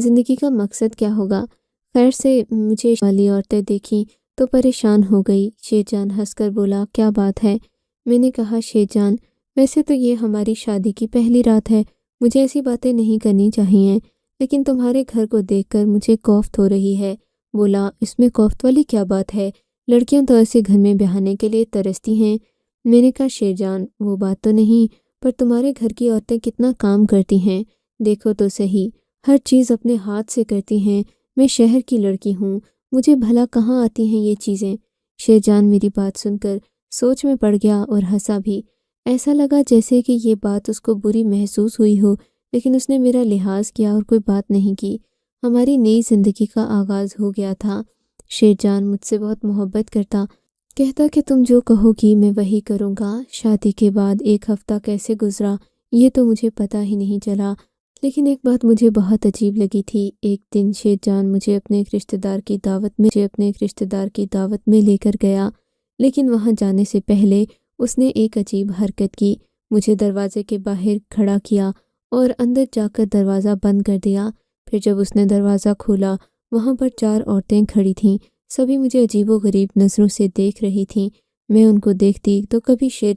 زندگی کا مقصد کیا ہوگا؟ خیر سے مجھے والی عورتیں دیکھیں تو پریشان ہو گئی۔ شیر جان ہنس کر بولا، کیا بات ہے؟ میں نے کہا، شیر جان ویسے تو یہ ہماری شادی کی پہلی رات ہے، مجھے ایسی باتیں نہیں کرنی چاہیے، لیکن تمہارے گھر کو دیکھ کر مجھے کوفت ہو رہی ہے۔ بولا، اس میں کوفت والی کیا بات ہے؟ لڑکیاں تو ایسے گھر میں بیاہنے کے لیے ترستی ہیں۔ میں نے کہا، شیر جان وہ بات تو نہیں، پر تمہارے گھر کی عورتیں کتنا کام کرتی ہیں، دیکھو تو صحیح، ہر چیز اپنے ہاتھ سے کرتی ہیں۔ میں شہر کی لڑکی ہوں، مجھے بھلا کہاں آتی ہیں یہ چیزیں؟ شیر جان میری بات سن کر سوچ میں پڑ گیا اور ہنسا بھی۔ ایسا لگا جیسے کہ یہ بات اس کو بری محسوس ہوئی ہو، لیکن اس نے میرا لحاظ کیا اور کوئی بات نہیں کی۔ ہماری نئی زندگی کا آغاز ہو گیا تھا۔ شیر جان مجھ سے بہت محبت کرتا، کہتا کہ تم جو کہو گی میں وہی کروں گا۔ شادی کے بعد ایک ہفتہ کیسے گزرا یہ تو مجھے پتہ ہی نہیں چلا، لیکن ایک بات مجھے بہت عجیب لگی تھی۔ ایک دن شیر جان مجھے اپنے ایک رشتہ دار کی دعوت میں لے کر گیا، لیکن وہاں جانے سے پہلے اس نے ایک عجیب حرکت کی۔ مجھے دروازے کے باہر کھڑا کیا اور اندر جا کر دروازہ بند کر دیا۔ پھر جب اس نے دروازہ کھولا، وہاں پر 4 عورتیں کھڑی تھیں، سبھی مجھے عجیب و غریب نظروں سے دیکھ رہی تھیں۔ میں ان کو دیکھتی تو کبھی شیر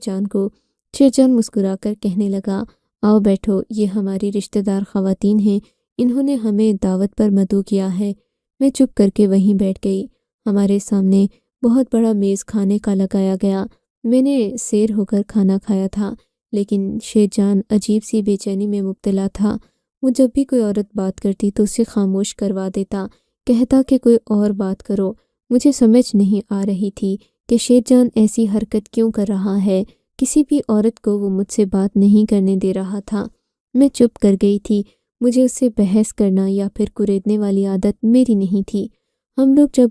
جان مسکرا کر کہنے لگا، آؤ بیٹھو، یہ ہماری رشتہ دار خواتین ہیں، انہوں نے ہمیں دعوت پر مدعو کیا ہے۔ میں چپ کر کے وہیں بیٹھ گئی۔ ہمارے سامنے بہت بڑا میز کھانے کا لگایا گیا۔ میں نے سیر ہو کر کھانا کھایا تھا، لیکن شیر جان عجیب سی بے چینی میں مبتلا تھا۔ وہ جب بھی کوئی عورت بات کرتی تو اسے خاموش کروا دیتا، کہتا کہ کوئی اور بات کرو۔ مجھے سمجھ نہیں آ رہی تھی کہ شیر جان ایسی حرکت کیوں کر رہا ہے۔ کسی بھی عورت کو وہ مجھ سے بات نہیں کرنے دے رہا تھا۔ میں چپ کر گئی تھی۔ مجھے اس سے بحث کرنا یا پھر کریدنے والی عادت میری نہیں تھی۔ ہم لوگ جب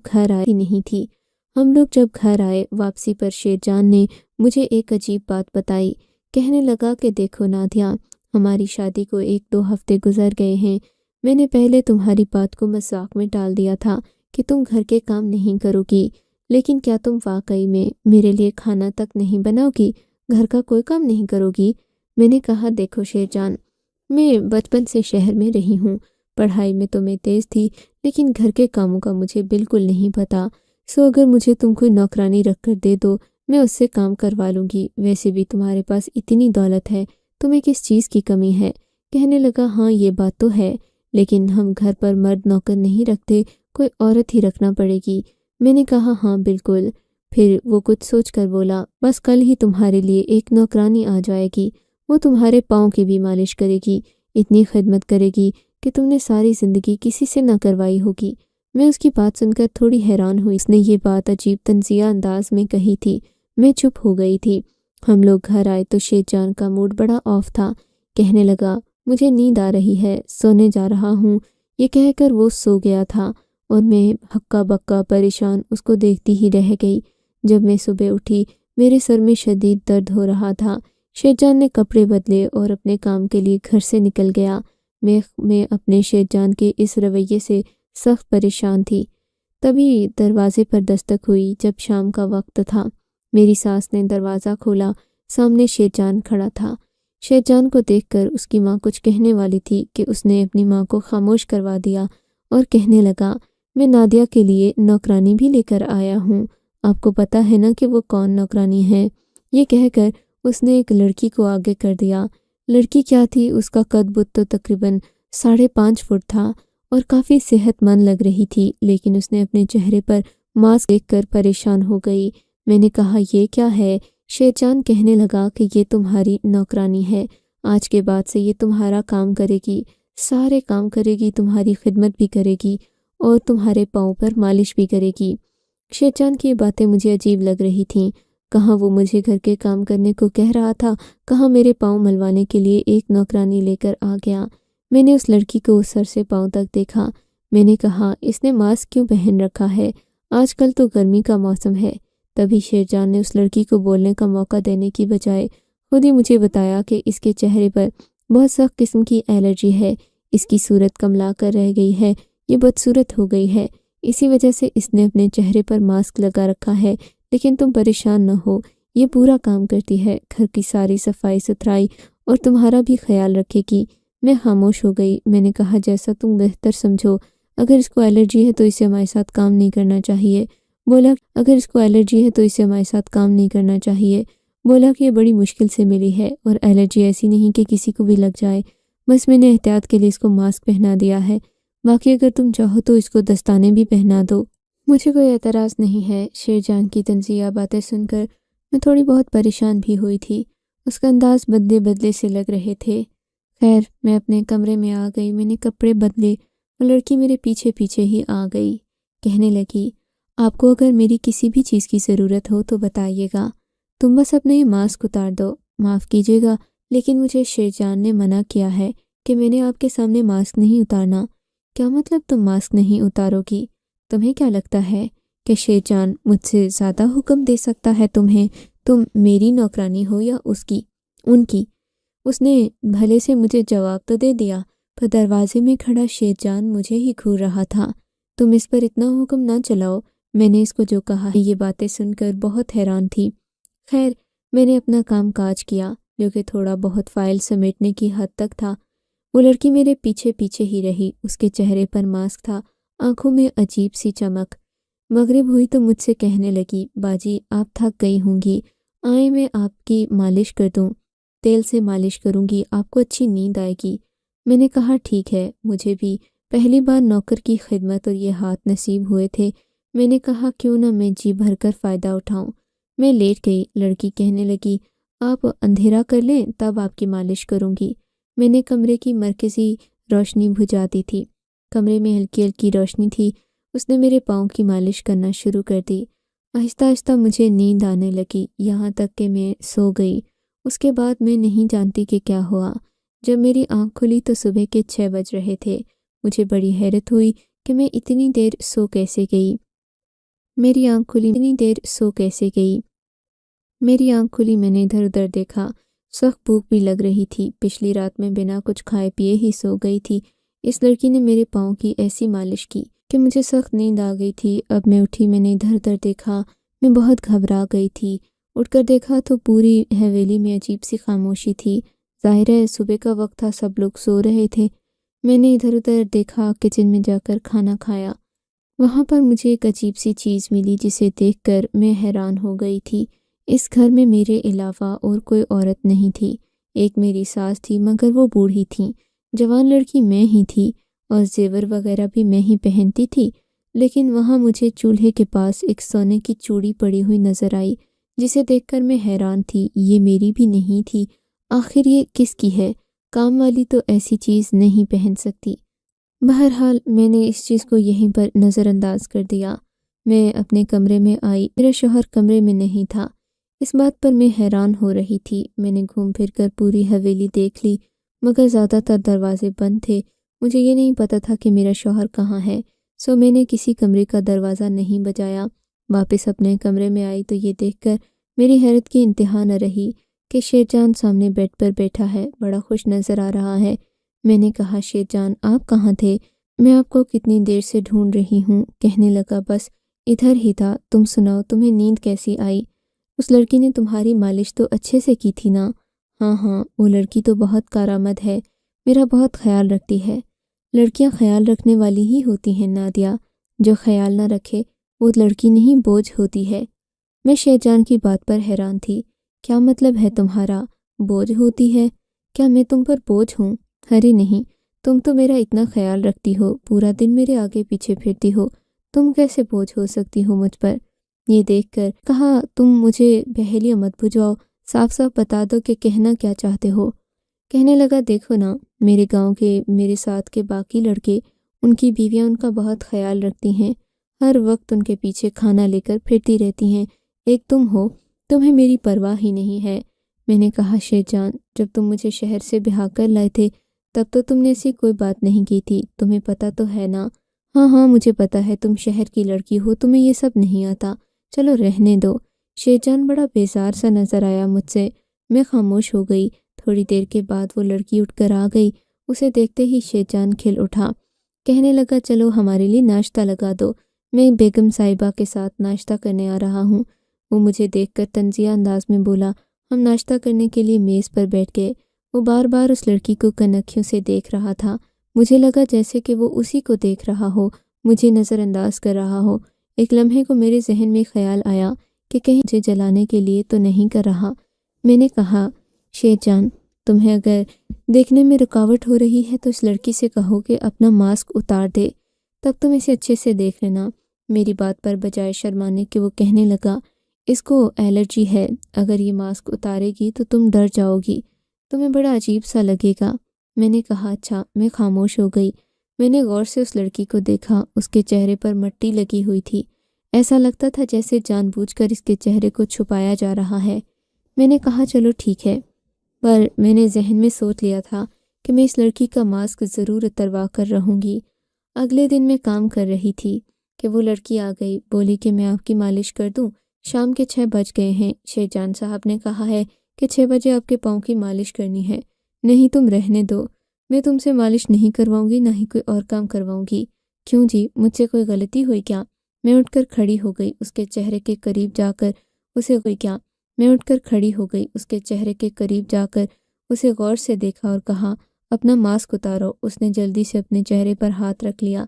گھر آئے واپسی پر شیر جان نے مجھے ایک عجیب بات بتائی۔ کہنے لگا کہ دیکھو نادیہ، ہماری شادی کو 1-2 ہفتے گزر گئے ہیں۔ میں نے پہلے تمہاری بات کو مذاق میں ٹال دیا تھا کہ تم گھر کے کام نہیں کرو گی، لیکن کیا تم واقعی میں میرے لیے کھانا تک نہیں بناؤ گی، گھر کا کوئی کام نہیں کرو گی؟ میں نے کہا، دیکھو شیر جان، میں بچپن سے شہر میں رہی ہوں، پڑھائی میں تو میں تیز تھی، لیکن گھر کے کاموں کا مجھے بالکل نہیں پتہ۔ سو اگر مجھے تم کوئی نوکرانی رکھ کر دے دو، میں اس سے کام کروا لوں گی۔ ویسے بھی تمہارے پاس اتنی دولت ہے، تمہیں کس چیز کی کمی ہے؟ کہنے لگا، ہاں یہ بات تو ہے، لیکن ہم گھر پر مرد نوکر نہیں رکھتے، کوئی عورت ہی رکھنا پڑے گی۔ میں نے کہا، ہاں بالکل۔ پھر وہ کچھ سوچ کر بولا، بس کل ہی تمہارے لیے ایک نوکرانی آ جائے گی، وہ تمہارے پاؤں کی بھی مالش کرے گی، اتنی خدمت کرے گی کہ تم نے ساری زندگی کسی سے نہ کروائی ہوگی۔ میں اس کی بات سن کر تھوڑی حیران ہوئی۔ اس نے یہ بات عجیب طنزیہ انداز میں کہی تھی۔ میں چپ ہو گئی تھی۔ ہم لوگ گھر آئے تو شیر جان کا موڈ بڑا آف تھا۔ کہنے لگا، مجھے نیند آ رہی ہے، سونے جا رہا ہوں۔ یہ کہہ کر وہ سو گیا تھا اور میں ہکا بکا پریشان اس کو دیکھتی ہی رہ گئی۔ جب میں صبح اٹھی، میرے سر میں شدید درد ہو رہا تھا۔ شیر جان نے کپڑے بدلے اور اپنے کام کے لیے گھر سے نکل گیا۔ میں اپنے شیر جان کے اس رویے سے سخت پریشان تھی۔ تبھی دروازے پر دستک ہوئی۔ جب شام کا وقت تھا، میری ساس نے دروازہ کھولا۔ سامنے شیر جان کھڑا تھا۔ شیر جان کو دیکھ کر اس کی ماں کچھ کہنے والی تھی کہ اس نے اپنی ماں کو خاموش کروا دیا اور کہنے لگا، میں نادیہ کے لیے نوکرانی بھی لے کر آیا ہوں، آپ کو پتہ ہے نا کہ وہ کون نوکرانی ہے؟ یہ کہہ کر اس نے ایک لڑکی کو آگے کر دیا۔ لڑکی کیا تھی، اس کا قد بت تو تقریباً 5.5 فٹ تھا اور کافی صحت مند لگ رہی تھی، لیکن اس نے اپنے چہرے پر ماسک دیکھ کر پریشان ہو گئی۔ میں نے کہا، یہ کیا ہے؟ شیر جان کہنے لگا کہ یہ تمہاری نوکرانی ہے، آج کے بعد سے یہ تمہارا کام کرے گی، سارے کام کرے گی، تمہاری خدمت بھی کرے گی اور تمہارے پاؤں پر مالش بھی کرے گی۔ شیر جان کی باتیں مجھے عجیب لگ رہی تھیں۔ کہاں وہ مجھے گھر کے کام کرنے کو کہہ رہا تھا، کہاں میرے پاؤں ملوانے کے لیے ایک نوکرانی لے کر آ گیا۔ میں نے اس لڑکی کو سر سے پاؤں تک دیکھا۔ میں نے کہا، اس نے ماسک کیوں پہن رکھا ہے؟ آج کل تو گرمی کا موسم ہے۔ تبھی شیر جان نے اس لڑکی کو بولنے کا موقع دینے کی بجائے خود ہی مجھے بتایا کہ اس کے چہرے پر بہت سخت قسم کی الرجی ہے، اس کی صورت کملا کر رہ گئی ہے، یہ بدصورت ہو گئی ہے، اسی وجہ سے اس نے اپنے چہرے پر ماسک لگا رکھا ہے، لیکن تم پریشان نہ ہو، یہ پورا کام کرتی ہے، گھر کی ساری صفائی ستھرائی اور تمہارا بھی خیال رکھے گی۔ میں خاموش ہو گئی۔ میں نے کہا جیسا تم بہتر سمجھو، اگر اس کو الرجی ہے تو اسے ہمارے ساتھ کام نہیں کرنا چاہیے۔ بولا اگر اس کو الرجی ہے تو اسے ہمارے ساتھ کام نہیں کرنا چاہیے۔ بولا کہ یہ بڑی مشکل سے ملی ہے اور الرجی ایسی نہیں کہ کسی کو بھی لگ جائے، بس میں نے احتیاط کے لیے اس کو ماسک پہنا دیا ہے، باقی اگر تم چاہو تو اس کو دستانے بھی پہنا دو۔ مجھے کوئی اعتراض نہیں ہے۔ شیر جان کی طنزیہ باتیں سن کر میں تھوڑی بہت پریشان بھی ہوئی تھی۔ اس کا انداز بدلے بدلے سے لگ رہے تھے۔ خیر میں اپنے کمرے میں آ گئی، میں نے کپڑے بدلے، وہ لڑکی میرے پیچھے پیچھے ہی آ گئی۔ کہنے لگی آپ کو اگر میری کسی بھی چیز کی ضرورت ہو تو بتائیے گا، تم بس اپنے یہ ماسک اتار دو۔ معاف کیجیے گا لیکن مجھے شیر جان نے منع کیا ہے کہ میں نے آپ کے سامنے ماسک نہیں اتارنا۔ کیا مطلب تم ماسک نہیں اتارو گی؟ تمہیں کیا لگتا ہے کہ شیر جان مجھ سے زیادہ حکم دے سکتا ہے تمہیں؟ تم میری نوکرانی ہو یا ان کی؟ اس نے بھلے سے مجھے جواب تو دے دیا، پر دروازے میں کھڑا شیر جان مجھے ہی گھور رہا تھا۔ تم اس پر اتنا حکم نہ چلاؤ۔ میں نے اس کو جو کہا یہ باتیں سن کر بہت حیران تھی۔ خیر میں نے اپنا کام کاج کیا جو کہ تھوڑا بہت فائل سمیٹنے کی حد تک تھا۔ وہ لڑکی میرے پیچھے پیچھے ہی رہی۔ اس کے چہرے پر ماسک تھا، آنکھوں میں عجیب سی چمک۔ مغرب ہوئی تو مجھ سے کہنے لگی باجی آپ تھک گئی ہوں گی، آئیں میں آپ کی مالش کر دوں، تیل سے مالش کروں گی، آپ کو اچھی نیند آئے گی۔ میں نے کہا ٹھیک ہے، مجھے بھی پہلی بار نوکر کی خدمت اور یہ ہاتھ نصیب ہوئے تھے۔ میں نے کہا کیوں نہ میں جی بھر کر فائدہ اٹھاؤں۔ میں لیٹ گئی۔ لڑکی کہنے لگی آپ اندھیرا کر لیں تب آپ کی مالش کروں گی۔ میں نے کمرے کی مرکزی روشنی بجھا دی تھی۔ کمرے میں ہلکی ہلکی روشنی تھی۔ اس نے میرے پاؤں کی مالش کرنا شروع کر دی۔ آہستہ آہستہ مجھے نیند آنے لگی، یہاں تک کہ میں سو گئی۔ اس کے بعد میں نہیں جانتی کہ کیا ہوا۔ جب میری آنکھ کھلی تو صبح کے 6 بج رہے تھے۔ مجھے بڑی حیرت ہوئی کہ میں اتنی دیر سو کیسے گئی۔ میری آنکھ کھلی، میں نے ادھر ادھر دیکھا۔ سخت بھوک بھی لگ رہی تھی۔ پچھلی رات میں بنا کچھ کھائے پیے ہی سو گئی تھی۔ اس لڑکی نے میرے پاؤں کی ایسی مالش کی کہ مجھے سخت نیند آ گئی تھی۔ اب میں اٹھی، میں نے ادھر ادھر دیکھا، میں بہت گھبرا گئی تھی۔ اٹھ کر دیکھا تو پوری حویلی میں عجیب سی خاموشی تھی۔ ظاہر ہے صبح کا وقت تھا، سب لوگ سو رہے تھے۔ میں نے ادھر ادھر دیکھا، کچن میں جا کر کھانا کھایا۔ وہاں پر مجھے ایک عجیب سی چیز ملی جسے دیکھ کر میں حیران ہو گئی تھی۔ اس گھر میں میرے علاوہ اور کوئی عورت نہیں تھی۔ ایک میری ساس تھی مگر وہ بوڑھی تھیں۔ جوان لڑکی میں ہی تھی اور زیور وغیرہ بھی میں ہی پہنتی تھی، لیکن وہاں مجھے چولہے کے پاس ایک سونے کی چوڑی پڑی ہوئی نظر آئی جسے دیکھ کر میں حیران تھی۔ یہ میری بھی نہیں تھی، آخر یہ کس کی ہے؟ کام والی تو ایسی چیز نہیں پہن سکتی۔ بہرحال میں نے اس چیز کو یہیں پر نظر انداز کر دیا۔ میں اپنے کمرے میں آئی، میرا شوہر کمرے میں نہیں تھا۔ اس بات پر میں حیران ہو رہی تھی۔ میں نے گھوم پھر کر پوری حویلی دیکھ لی مگر زیادہ تر دروازے بند تھے۔ مجھے یہ نہیں پتہ تھا کہ میرا شوہر کہاں ہے، سو میں نے کسی کمرے کا دروازہ نہیں بجایا۔ واپس اپنے کمرے میں آئی تو یہ دیکھ کر میری حیرت کی انتہا نہ رہی کہ شیر جان سامنے بیڈ پر بیٹھا ہے، بڑا خوش نظر آ رہا ہے۔ میں نے کہا شیر جان آپ کہاں تھے؟ میں آپ کو کتنی دیر سے ڈھونڈ رہی ہوں۔ کہنے لگا بس ادھر ہی تھا، تم سناؤ تمہیں نیند کیسی آئی؟ اس لڑکی نے تمہاری مالش تو اچھے سے کی تھی نا؟ ہاں وہ لڑکی تو بہت کارآمد ہے، میرا بہت خیال رکھتی ہے۔ لڑکیاں خیال رکھنے والی ہی ہوتی ہیں نادیہ، جو خیال نہ رکھے وہ لڑکی نہیں بوجھ ہوتی ہے۔ میں شیر جان کی بات پر حیران تھی۔ کیا مطلب ہے تمہارا؟ بوجھ ہوتی ہے؟ کیا میں تم پر بوجھ ہوں؟ ارے نہیں، تم تو میرا اتنا خیال رکھتی ہو، پورا دن میرے آگے پیچھے پھرتی ہو، تم کیسے بوجھ ہو سکتی ہو مجھ پر؟ یہ دیکھ کر کہا تم مجھے بہیلیاں مت بجھاؤ، صاف صاف بتا دو کہ کہنا کیا چاہتے ہو۔ کہنے لگا دیکھو نا، میرے گاؤں کے میرے ساتھ کے باقی لڑکے، ان کی بیویاں ان کا بہت خیال رکھتی ہیں، ہر وقت ان کے پیچھے کھانا لے کر پھرتی رہتی ہیں، ایک تم ہو، تمہیں میری پرواہ ہی نہیں ہے۔ میں نے کہا شیر جان جب تم مجھے شہر سے بہا کر لائے تھے تب تو تم نے ایسی کوئی بات نہیں کی تھی، تمہیں پتہ تو ہے نا؟ ہاں مجھے پتہ ہے، تم شہر کی لڑکی ہو، تمہیں یہ سب نہیں آتا، چلو رہنے دو۔ شیر جان بڑا بیزار سا نظر آیا مجھ سے۔ میں خاموش ہو گئی۔ تھوڑی دیر کے بعد وہ لڑکی اٹھ کر آ گئی۔ اسے دیکھتے ہی شیر جان کھل اٹھا، کہنے لگا چلو ہمارے لیے ناشتہ لگا دو، میں بیگم صاحبہ کے ساتھ ناشتہ کرنے آ رہا ہوں۔ وہ مجھے دیکھ کر طنزیہ انداز میں بولا۔ ہم ناشتہ کرنے کے لیے میز پر بیٹھ گئے۔ وہ بار بار اس لڑکی کو کنکھیوں سے دیکھ رہا تھا۔ مجھے لگا جیسے کہ وہ اسی کو دیکھ رہا ہو، مجھے نظر انداز کر رہا ہو۔ ایک لمحے کو میرے ذہن میں خیال آیا کہ کہیں مجھے جلانے کے لیے تو نہیں کر رہا۔ میں نے کہا، شیر جان، تمہیں اگر دیکھنے میں رکاوٹ ہو رہی ہے تو اس لڑکی سے کہو کہ اپنا ماسک اتار دے، تب تم اسے اچھے سے دیکھ لینا۔ میری بات پر بجائے شرمانے کے وہ کہنے لگا، اس کو الرجی ہے، اگر یہ ماسک اتارے گی تو تم ڈر جاؤ گی، تمہیں بڑا عجیب سا لگے گا۔ میں نے کہا اچھا۔ میں خاموش ہو گئی۔ میں نے غور سے اس لڑکی کو دیکھا۔ اس کے چہرے پر مٹی لگی ہوئی تھی، ایسا لگتا تھا جیسے جان بوجھ کر اس کے چہرے کو چھپایا جا رہا ہے۔ میں نے کہا چلو ٹھیک ہے، پر میں نے ذہن میں سوچ لیا تھا کہ میں اس لڑکی کا ماسک ضرور اتروا کر رہوں گی۔ اگلے دن میں کام کر رہی تھی کہ وہ لڑکی آ گئی، بولی کہ میں آپ کی مالش کر دوں، شام کے 6 بج گئے ہیں، شیرجان صاحب نے کہا ہے کہ 6 بجے آپ کے پاؤں کی مالش کرنی ہے، نہیں تم رہنے دو، میں تم سے مالش نہیں کرواؤں گی، نہ ہی کوئی اور کام کرواؤں گی۔ کیوں جی، مجھ سے کوئی غلطی ہوئی کیا؟ میں اٹھ کر کھڑی ہو گئی، اس کے چہرے کے قریب جا کر اسے غور سے دیکھا اور کہا اپنا ماسک اتارو۔ اس نے جلدی سے اپنے چہرے پر ہاتھ رکھ لیا،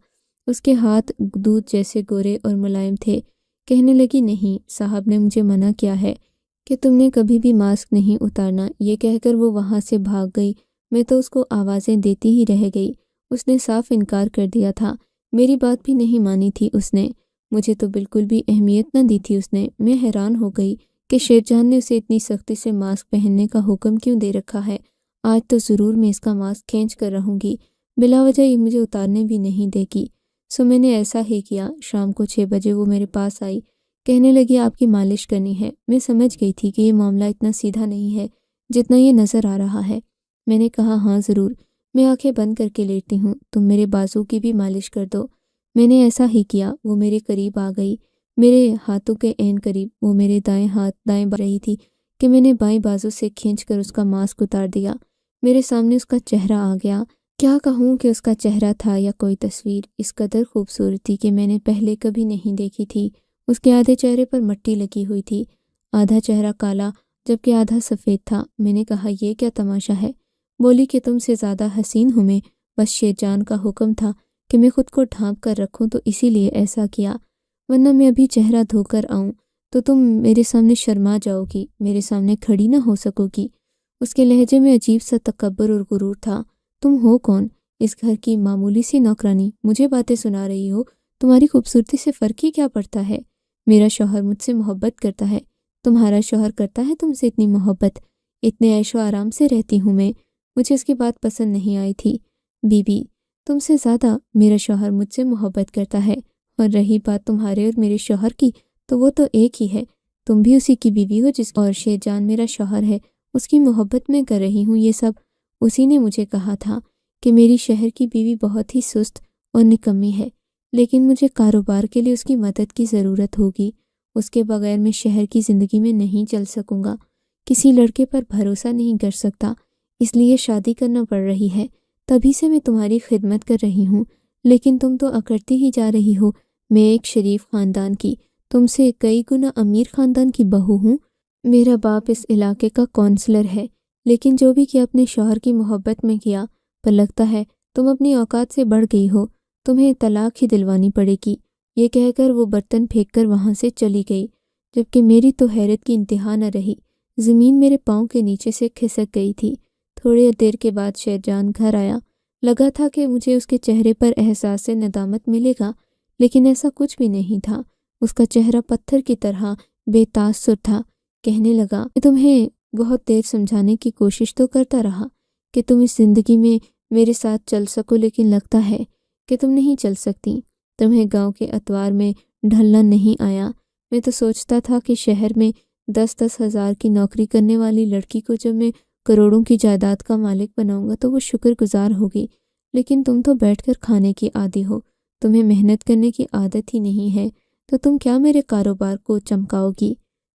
اس کے ہاتھ دودھ جیسے گورے اور ملائم تھے۔ کہنے لگی نہیں، صاحب نے مجھے منع کیا ہے کہ تم نے کبھی بھی ماسک نہیں اتارنا۔ یہ کہہ کر وہ وہاں سے بھاگ گئی۔ میں تو اس کو آوازیں دیتی ہی رہ گئی۔ اس نے صاف انکار کر دیا تھا، میری بات بھی نہیں مانی تھی اس نے، مجھے تو بالکل بھی اہمیت نہ دی تھی اس نے۔ میں حیران ہو گئی کہ شیرجان نے اسے اتنی سختی سے ماسک پہننے کا حکم کیوں دے رکھا ہے۔ آج تو ضرور میں اس کا ماسک کھینچ کر رہوں گی، بلا وجہ یہ مجھے اتارنے بھی نہیں دے گی۔ سو میں نے ایسا ہی کیا۔ شام کو 6 بجے وہ میرے پاس آئی، کہنے لگی آپ کی مالش کرنی ہے۔ میں سمجھ گئی تھی کہ یہ معاملہ اتنا سیدھا نہیں ہے جتنا یہ نظر آ رہا ہے۔ میں نے کہا ہاں ضرور، میں آنکھیں بند کر کے لیٹی ہوں، تم میرے بازو کی بھی مالش کر دو۔ میں نے ایسا ہی کیا۔ وہ میرے قریب آ گئی، میرے ہاتھوں کے عین قریب۔ وہ میرے دائیں ہاتھ دائیں رہی تھی کہ میں نے بائیں بازو سے کھینچ کر اس کا ماسک اتار دیا۔ میرے سامنے اس کا چہرہ آ گیا۔ کیا کہوں کہ اس کا چہرہ تھا یا کوئی تصویر، اس قدر خوبصورت تھی کہ میں نے پہلے کبھی نہیں دیکھی تھی۔ اس کے آدھے چہرے پر مٹی لگی ہوئی تھی، آدھا چہرہ کالا جبکہ آدھا سفید تھا۔ میں نے کہا یہ کیا تماشا ہے؟ بولی کہ تم سے زیادہ حسین ہوں میں، بس شیرجان کا حکم تھا کہ میں خود کو ڈھانپ کر رکھوں تو اسی لیے ایسا کیا، ورنہ میں ابھی چہرہ دھو کر آؤں تو تم میرے سامنے شرما جاؤ گی، میرے سامنے کھڑی نہ ہو سکو گی۔ اس کے لہجے میں عجیب سا تکبر اور غرور تھا۔ تم ہو کون؟ اس گھر کی معمولی سی نوکرانی، مجھے باتیں سنا رہی ہو؟ تمہاری خوبصورتی سے فرق ہی کیا پڑتا ہے؟ میرا شوہر مجھ سے محبت کرتا ہے، تمہارا شوہر کرتا ہے تم سے اتنی محبت؟ اتنے عیش و آرام سے رہتی ہوں میں۔ مجھے اس کی بات پسند نہیں آئی تھی۔ بی بی، تم سے زیادہ میرا شوہر مجھ سے محبت کرتا ہے، اور رہی بات تمہارے اور میرے شوہر کی تو وہ تو ایک ہی ہے، تم بھی اسی کی بیوی ہو جس اور شیرجان میرا شوہر ہے، اس کی محبت میں کر رہی ہوں یہ سب۔ اسی نے مجھے کہا تھا کہ میری شہر کی بیوی بہت ہی سست اور نکمی ہے، لیکن مجھے کاروبار کے لیے اس کی مدد کی ضرورت ہوگی، اس کے بغیر میں شہر کی زندگی میں نہیں چل سکوں گا، کسی لڑکے پر بھروسہ نہیں کر سکتا، اس لیے شادی کرنا پڑ رہی ہے، تبھی سے میں تمہاری خدمت کر رہی ہوں، لیکن تم تو اکڑتی ہی جا رہی ہو۔ میں ایک شریف خاندان کی، تم سے کئی گنا امیر خاندان کی بہو ہوں، میرا باپ اس علاقے کا کونسلر ہے، لیکن جو بھی کیا اپنے شوہر کی محبت میں کیا، پر لگتا ہے تم اپنی اوقات سے بڑھ گئی ہو، تمہیں طلاق ہی دلوانی پڑے گی۔ یہ کہہ کر وہ برتن پھینک کر وہاں سے چلی گئی، جبکہ میری تو حیرت کی انتہا نہ رہی، زمین میرے پاؤں کے نیچے سے کھسک گئی تھی۔ تھوڑی دیر کے بعد شیرجان گھر آیا، لگا تھا کہ مجھے اس کے چہرے پر احساس ندامت ملے گا، لیکن ایسا کچھ بھی نہیں تھا۔ اس کا چہرہ پتھر کی طرح بے تاثر تھا۔ کہنے لگا، میں تمہیں بہت دیر سمجھانے کی کوشش تو کرتا رہا کہ تم اس زندگی میں میرے ساتھ چل سکو، لیکن لگتا ہے کہ تم نہیں چل سکتی، تمہیں گاؤں کے اتوار میں ڈھلنا نہیں آیا۔ میں تو سوچتا تھا کہ شہر میں 10-10 ہزار کی نوکری کرنے والی لڑکی کو جب میں کروڑوں کی جائیداد کا مالک بناؤں گا تو وہ شکر گزار ہوگی، لیکن تم تو بیٹھ کر کھانے کی عادی ہو، تمہیں محنت کرنے کی عادت ہی نہیں ہے، تو تم کیا میرے کاروبار کو چمکاؤ گی؟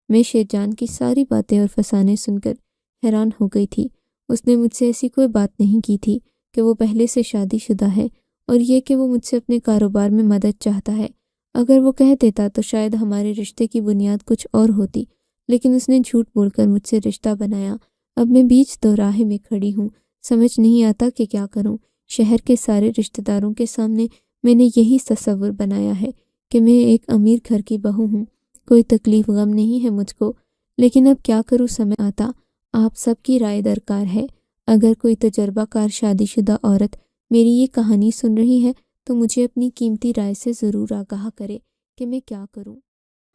میں شیرجان کی ساری باتیں اور فسانے سن کر حیران ہو گئی تھی۔ اس نے مجھ سے ایسی کوئی بات نہیں کی تھی کہ وہ پہلے سے شادی شدہ ہے، اور یہ کہ وہ مجھ سے اپنے کاروبار میں مدد چاہتا ہے۔ اگر وہ کہہ دیتا تو شاید ہمارے رشتے کی بنیاد کچھ اور ہوتی، لیکن اس نے جھوٹ بول کر مجھ سے رشتہ بنایا۔ اب میں بیچ دوراہے میں کھڑی ہوں، سمجھ نہیں آتا کہ کیا کروں۔ شہر کے سارے رشتہ داروں کے سامنے میں نے یہی تصور بنایا ہے کہ میں ایک امیر گھر کی بہو ہوں، کوئی تکلیف غم نہیں ہے مجھ کو، لیکن اب کیا کروں سمجھ آتا۔ آپ سب کی رائے درکار ہے۔ اگر کوئی تجربہ کار شادی شدہ عورت میری یہ کہانی سن رہی ہے تو مجھے اپنی قیمتی رائے سے ضرور آگاہ کرے کہ میں کیا کروں۔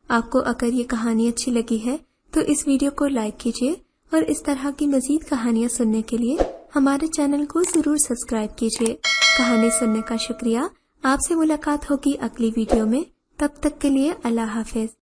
آپ کو اگر یہ کہانی اچھی لگی ہے تو اس ویڈیو کو لائک کیجیے اور اس طرح کی مزید کہانیاں سننے کے لیے ہمارے چینل کو ضرور سبسکرائب کیجیے۔ کہانی سننے کا شکریہ۔ آپ سے ملاقات ہوگی اگلی ویڈیو میں، تب تک کے لیے اللہ حافظ۔